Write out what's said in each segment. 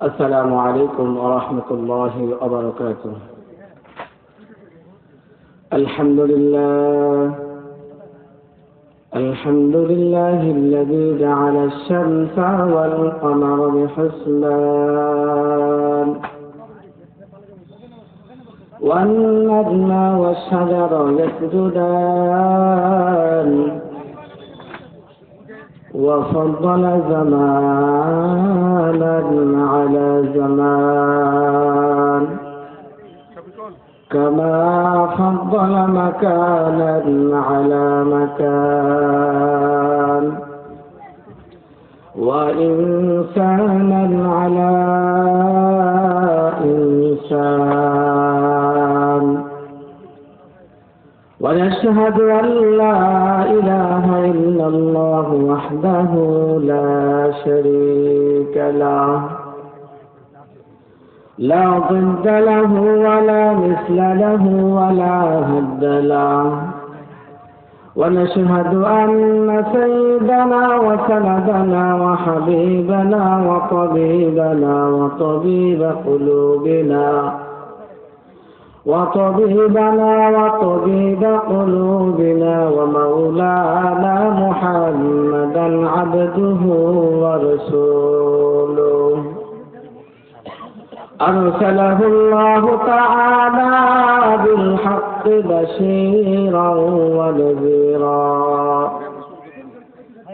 السلام عليكم ورحمة الله وبركاته. الحمد لله الذي جعل الشمس والقمر بحسبان والنجم والشجر يسجدان وفضل زمانا على زمان كما فضل مكانا على مكان وإنسانا على إنسان ونشهد أن لا إله إلا الله وحده لا شريك له لا ضد له ولا مثل له ولا هد له ونشهد أن سيدنا وسندنا وحبيبنا وطبيبنا وطبيب قلوبنا ومولانا محمدا عبده ورسوله أرسله الله تعالى بالحق بشيرا ونذيرا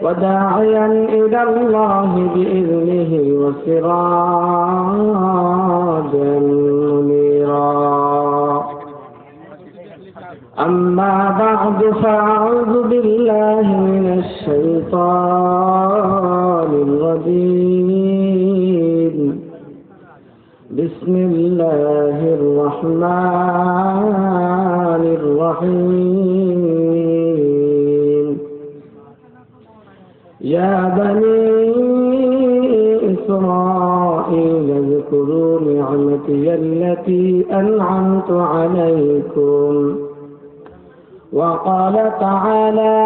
وداعيا إلى الله بإذنه وسراجا منيرا. أما بعد فأعوذ بالله من الشيطان الرجيم. بسم الله الرحمن الرحيم. يا بني إسرائيل اذكروا نعمتي التي أنعمت عليكم. وقال تعالى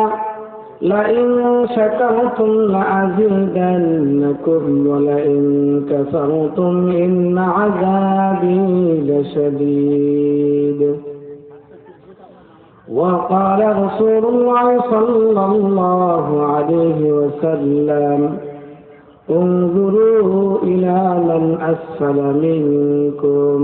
لئن شكرتم لأزيدنكم ولئن كفرتم إن عذابي لشديد. وقال رسول الله صلى الله عليه وسلم انظروا إلى من أسفل منكم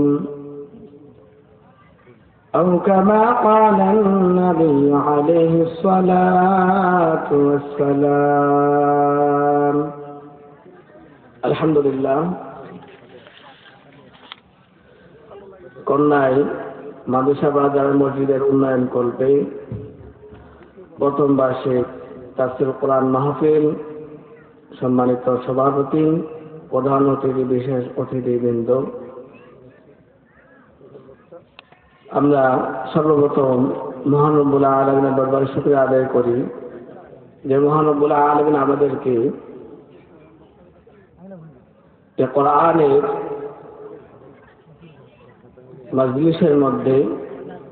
أو كما قال النبي عليه الصلاة والسلام. الحمد لله. কন্যায় মাদ্রাসা বাজার মসজিদের উন্নয়ন কল্পে প্রথম বার্ষিক তাফসীর কোরআন মাহফিল সম্মানিত সভাপতি, প্রধান অতিথি, বিশেষ অতিথিবৃন্দ, আমরা সর্বপ্রথম মহান রব্বুল আলামিনের দরবারে শুকরিয়া আদায় করি যে মহান রব্বুল আলামিন আমাদেরকে কোরআনের মাজলিসের মধ্যে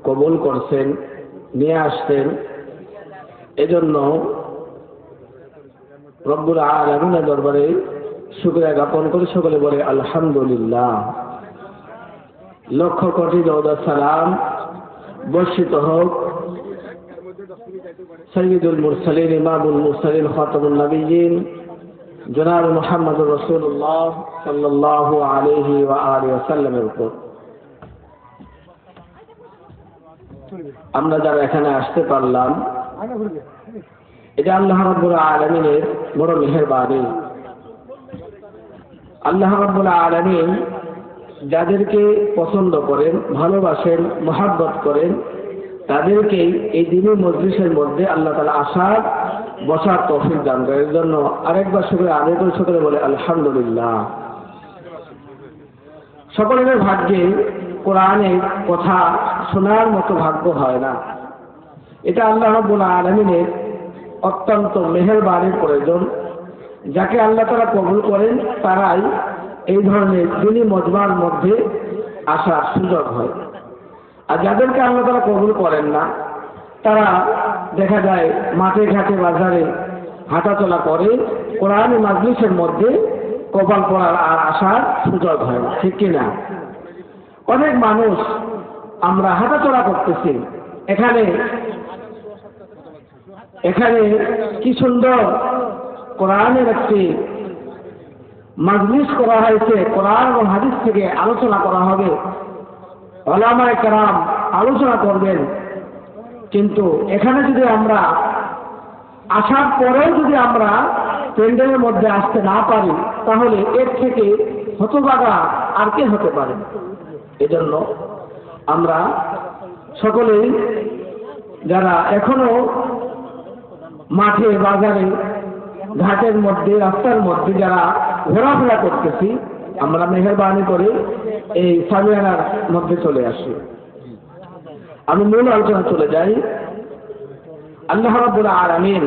কবুল করছেন, নিয়ে আসছেন। এজন্য রব্বুল আলামিনের দরবারে শুকরিয়া জ্ঞাপন করে সকলে বলে আলহামদুলিল্লাহ। লক্ষ কোটি দরুদ সালাম বর্ষিত হোক সাইয়্যিদুল মুরসালিন ইমামুল মুরসালিন খাতামুন নবিয়্যিন জনাব মুহাম্মদুর রাসূলুল্লাহ সাল্লাল্লাহু আলাইহি ওয়া আলিহি ওয়াসাল্লামের উপর। আমরা যারা এখানে আসতে পারলাম এটা আল্লাহ রাব্বুল আলামিনের বড় মেহেরবানি। আল্লাহ রাব্বুল আলামিন যাদেরকে পছন্দ করেন, ভালোবাসেন, মহব্বত করেন, তাদেরকেই এই দিনের মজলিসের মধ্যে আল্লাহ তাআলা আসার বসার তৌফিক দান করেন। এর জন্য আরেকবার শুকরিয়া আদায় করে সকলে বলে আলহামদুলিল্লাহ। সকলের ভাগ্যে কোরআনের কথা শোনার মতো ভাগ্য হয় না। এটা আল্লাহ রাব্বুল আলামিনের অত্যন্ত মেহেরবানির প্রয়োজন। যাকে আল্লাহ তাআলা কবুল করেন তারাই এই ধরনের দিনী মজমার মধ্যে আসার সুযোগ হয়। আর যাদেরকে আল্লাহ তাআলা কবুল করেন না তারা দেখা যায় মাঠে ঘাটে বাজারে হাঁটাচলা করে, কোরআন মাজলিসের মধ্যে কপাল পড়ার আর আসার সুযোগ হয় না, ঠিক কিনা? অনেক মানুষ আমরা হাঁটাচলা করতেছি, এখানে এখানে কি সুন্দর কোরআনের একটি মাজলিস করা হয়েছে, কোরআন এবং হাদিস থেকে আলোচনা করা হবে, উলামায়ে কেরাম আলোচনা করবেন। কিন্তু এখানে যদি আমরা আসার পরেও যদি আমরা প্যান্ডেলের মধ্যে আসতে না পারি, তাহলে এর থেকে হতভাগা আর কে হতে পারে? এজন্য আমরা সকলেই যারা এখনো মাঠে, বাজারে, ঘাটের মধ্যে, রাস্তার মধ্যে যারা ঘোরাফেরা করতেছি, আমরা মেহেরবানি করে এই সামিয়ানার মধ্যে চলে আসি। আমি মূল আলোচনা চলে যাই। আল্লাহ রাব্বুল আলামিন